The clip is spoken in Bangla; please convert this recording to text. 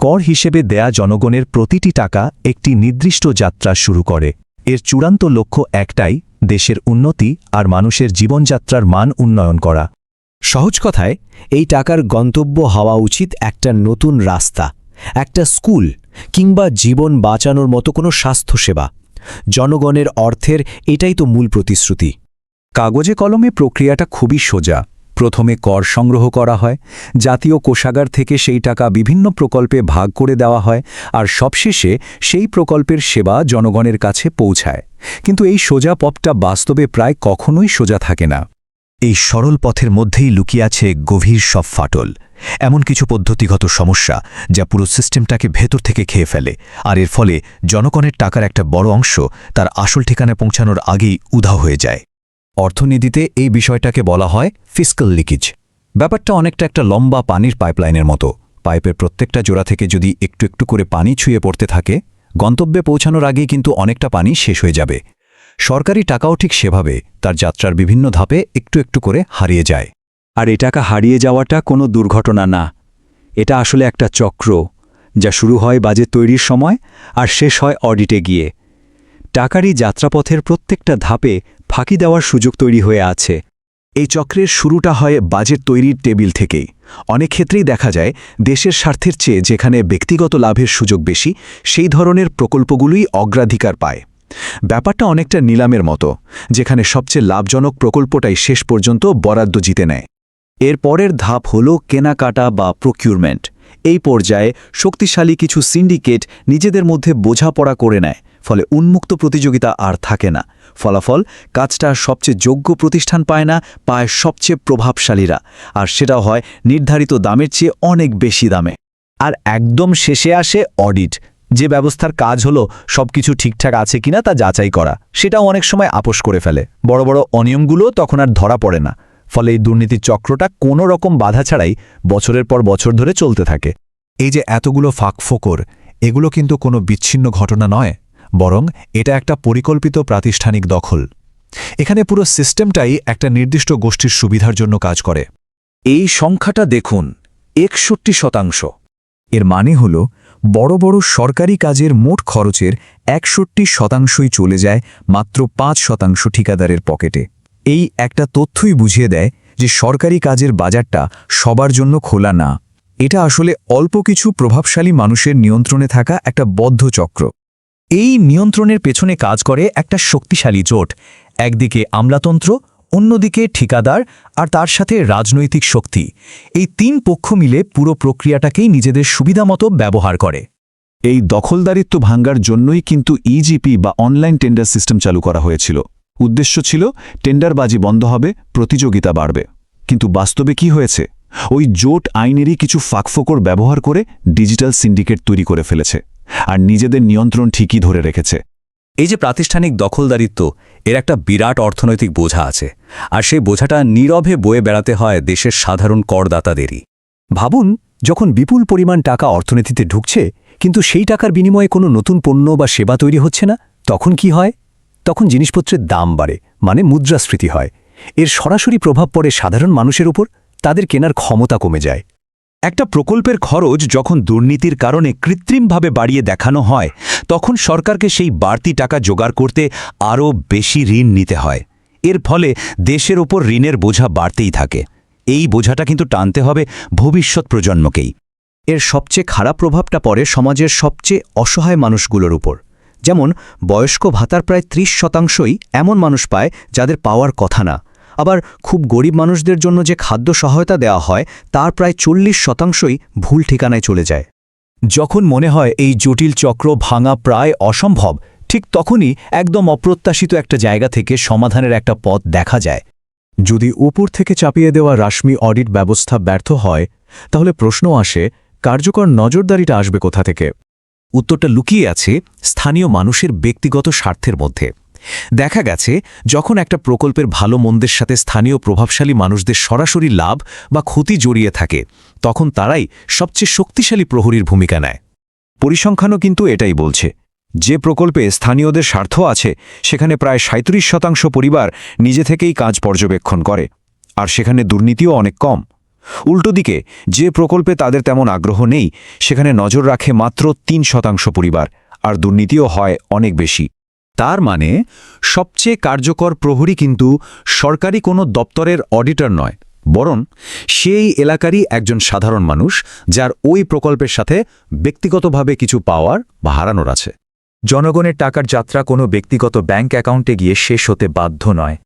কর হিসেবে দেয়া জনগণের প্রতিটি টাকা একটি নির্দিষ্ট যাত্রা শুরু করে। এর চূড়ান্ত লক্ষ্য একটাই, দেশের উন্নতি আর মানুষের জীবনযাত্রার মান উন্নয়ন করা। সহজ কথায়, এই টাকার গন্তব্য হওয়া উচিত একটা নতুন রাস্তা, একটা স্কুল, কিংবা জীবন বাঁচানোর মতো কোনো স্বাস্থ্যসেবা। জনগণের অর্থের এটাই তো মূল প্রতিশ্রুতি। কাগজে কলমে প্রক্রিয়াটা খুবই সোজা। প্রথমে কর সংগ্রহ করা হয়, জাতীয় কোষাগার থেকে সেই টাকা বিভিন্ন প্রকল্পে ভাগ করে দেওয়া হয়, আর সবশেষে সেই প্রকল্পের সেবা জনগণের কাছে পৌঁছায়। কিন্তু এই সোজা পথটা বাস্তবে প্রায় কখনোই সোজা থাকে না। এই সরল পথের মধ্যেই লুকিয়ে আছে গভীর সব ফাটল, এমন কিছু পদ্ধতিগত সমস্যা যা পুরো সিস্টেমটাকে ভেতর থেকে খেয়ে ফেলে, আর এর ফলে জনগণের টাকার একটা বড় অংশ তার আসল ঠিকানায় পৌঁছানোর আগেই উধাও হয়ে যায়। অর্থনীতিতে এই বিষয়টাকে বলা হয় ফিস্ক্যাল লিকেজ। ব্যাপারটা অনেকটা একটা লম্বা পানির পাইপলাইনের মতো। পাইপের প্রত্যেকটা জোড়া থেকে যদি একটু একটু করে পানি ছুঁয়ে পড়তে থাকে, গন্তব্যে পৌঁছানোর আগেই কিন্তু অনেকটা পানি শেষ হয়ে যাবে। সরকারি টাকাও ঠিক সেভাবে তার যাত্রার বিভিন্ন ধাপে একটু একটু করে হারিয়ে যায়। আর এই টাকা হারিয়ে যাওয়াটা কোনো দুর্ঘটনা না, এটা আসলে একটা চক্র, যা শুরু হয় বাজেট তৈরির সময় আর শেষ হয় অডিটে গিয়ে। টাকারই যাত্রাপথের প্রত্যেকটা ধাপে ফাঁকি দেওয়ার সুযোগ তৈরি হয়ে আছে। এই চক্রের শুরুটা হয় বাজেট তৈরির টেবিল থেকেই। অনেক ক্ষেত্রেই দেখা যায় দেশের স্বার্থের চেয়ে যেখানে ব্যক্তিগত লাভের সুযোগ বেশি, সেই ধরনের প্রকল্পগুলোই অগ্রাধিকার পায়। ব্যাপারটা অনেকটা নিলামের মতো, যেখানে সবচেয়ে লাভজনক প্রকল্পটাই শেষ পর্যন্ত বরাদ্দ জিতে নেয়। এর পরের ধাপ হল কেনাকাটা বা প্রকিউরমেন্ট। এই পর্যায়ে শক্তিশালী কিছু সিন্ডিকেট নিজেদের মধ্যে বোঝাপড়া করে নেয়, ফলে উন্মুক্ত প্রতিযোগিতা আর থাকে না। ফলাফল, কাজটা সবচেয়ে যোগ্য প্রতিষ্ঠান পায় না, পায় সবচেয়ে প্রভাবশালীরা, আর সেটা হয় নির্ধারিত দামের চেয়ে অনেক বেশি দামে। আর একদম শেষে আসে অডিট, যে ব্যবস্থার কাজ হলো সবকিছু ঠিকঠাক আছে কিনা তা যাচাই করা। সেটাও অনেক সময় আপোষ করে ফেলে। বড় বড় অনিয়মগুলো তখন আর ধরা পড়ে না। ফলে এই দুর্নীতির চক্রটা কোনো রকম বাধা ছাড়াই বছরের পর বছর ধরে চলতে থাকে। এই যে এতগুলো ফাঁকফোকর, এগুলো কিন্তু কোনো বিচ্ছিন্ন ঘটনা নয়, বরং এটা একটা পরিকল্পিত প্রাতিষ্ঠানিক দখল। এখানে পুরো সিস্টেমটাই একটা নির্দিষ্ট গোষ্ঠীর সুবিধার জন্য কাজ করে। এই সংখ্যাটা দেখুন, 61%। এর মানে হল বড় বড় সরকারি কাজের মোট খরচের 61%ই চলে যায় মাত্র 5% ঠিকাদারের পকেটে। এই একটা তথ্যই বুঝিয়ে দেয় যে সরকারি কাজের বাজারটা সবার জন্য খোলা না। এটা আসলে অল্প কিছু প্রভাবশালী মানুষের নিয়ন্ত্রণে থাকা একটা বদ্ধ চক্র। এই নিয়ন্ত্রণের পেছনে কাজ করে একটা শক্তিশালী জোট। একদিকে আমলাতন্ত্র, অন্যদিকে ঠিকাদার, আর তার সাথে রাজনৈতিক শক্তি। এই তিন পক্ষ মিলে পুরো প্রক্রিয়াটাকেই নিজেদের সুবিধামতো ব্যবহার করে। এই দখলদারিত্ব ভাঙ্গার জন্যই কিন্তু ইজিপি বা অনলাইন টেন্ডার সিস্টেম চালু করা হয়েছিল। উদ্দেশ্য ছিল টেন্ডারবাজি বন্ধ হবে, প্রতিযোগিতা বাড়বে। কিন্তু বাস্তবে কি হয়েছে? ওই জোট আইনেরই কিছু ফাঁকফোকর ব্যবহার করে ডিজিটাল সিন্ডিকেট তৈরি করে ফেলেছে, আর নিজেদের নিয়ন্ত্রণ ঠিকই ধরে রেখেছে। এই যে প্রাতিষ্ঠানিক দখলদারিত্ব, এর একটা বিরাট অর্থনৈতিক বোঝা আছে, আর সেই বোঝাটা নীরবে বয়ে বেড়াতে হয় দেশের সাধারণ করদাতাদেরই। ভাবুন, যখন বিপুল পরিমাণ টাকা অর্থনীতিতে ঢুকছে, কিন্তু সেই টাকার বিনিময়ে কোনো নতুন পণ্য বা সেবা তৈরি হচ্ছে না, তখন কি হয়? তখন জিনিসপত্রের দাম বাড়ে, মানে মুদ্রাস্ফীতি হয়। এর সরাসরি প্রভাব পড়ে সাধারণ মানুষের উপর, তাদের কেনার ক্ষমতা কমে যায়। একটা প্রকল্পের খরচ যখন দুর্নীতির কারণে কৃত্রিমভাবে বাড়িয়ে দেখানো হয়, তখন সরকারকে সেই বাড়তি টাকা জোগাড় করতে আরও বেশি ঋণ নিতে হয়। এর ফলে দেশের ওপর ঋণের বোঝা বাড়তেই থাকে। এই বোঝাটা কিন্তু টানতে হবে ভবিষ্যৎ প্রজন্মকেই। এর সবচেয়ে খারাপ প্রভাবটা পড়ে সমাজের সবচেয়ে অসহায় মানুষগুলোর উপর। যেমন বয়স্ক ভাতার প্রায় 30%ই এমন মানুষ পায় যাদের পাওয়ার কথা না। আবার খুব গরিব মানুষদের জন্য যে খাদ্য সহায়তা দেওয়া হয়, তার প্রায় 40%ই ভুল ঠিকানায় চলে যায়। যখন মনে হয় এই জটিল চক্র ভাঙা প্রায় অসম্ভব, ঠিক তখনই একদম অপ্রত্যাশিত একটা জায়গা থেকে সমাধানের একটা পথ দেখা যায়। যদি উপর থেকে চাপিয়ে দেওয়া রাশমি অডিট ব্যবস্থা ব্যর্থ হয়, তাহলে প্রশ্ন আসে, কার্যকর নজরদারিটা আসবে কোথা থেকে? উত্তরটা লুকিয়ে আছে স্থানীয় মানুষের ব্যক্তিগত স্বার্থের মধ্যে। দেখা গেছে, যখন একটা প্রকল্পের ভালো মন্দের সাথে স্থানীয় প্রভাবশালী মানুষদের সরাসরি লাভ বা ক্ষতি জড়িয়ে থাকে, তখন তারাই সবচেয়ে শক্তিশালী প্রহরীর ভূমিকা নেয়। পরিসংখ্যানও কিন্তু এটাই বলছে। যে প্রকল্পে স্থানীয়দের স্বার্থ আছে, সেখানে প্রায় 37% পরিবার নিজে থেকেই কাজ পর্যবেক্ষণ করে, আর সেখানে দুর্নীতিও অনেক কম। উল্টো দিকে যে প্রকল্পে তাদের তেমন আগ্রহ নেই সেখানে নজর রাখে মাত্র ৩% পরিবার, আর দুর্নীতিও হয় অনেক বেশি। তার মানে সবচেয়ে কার্যকর প্রহরী কিন্তু সরকারি কোনো দপ্তরের অডিটর নয়, বরং সেই এলাকারই একজন সাধারণ মানুষ যার ওই প্রকল্পের সাথে ব্যক্তিগতভাবে কিছু পাওয়ার বা হারানোর আছে। জনগণের টাকার যাত্রা কোনো ব্যক্তিগত ব্যাংক অ্যাকাউন্টে গিয়ে শেষ হতে বাধ্য নয়।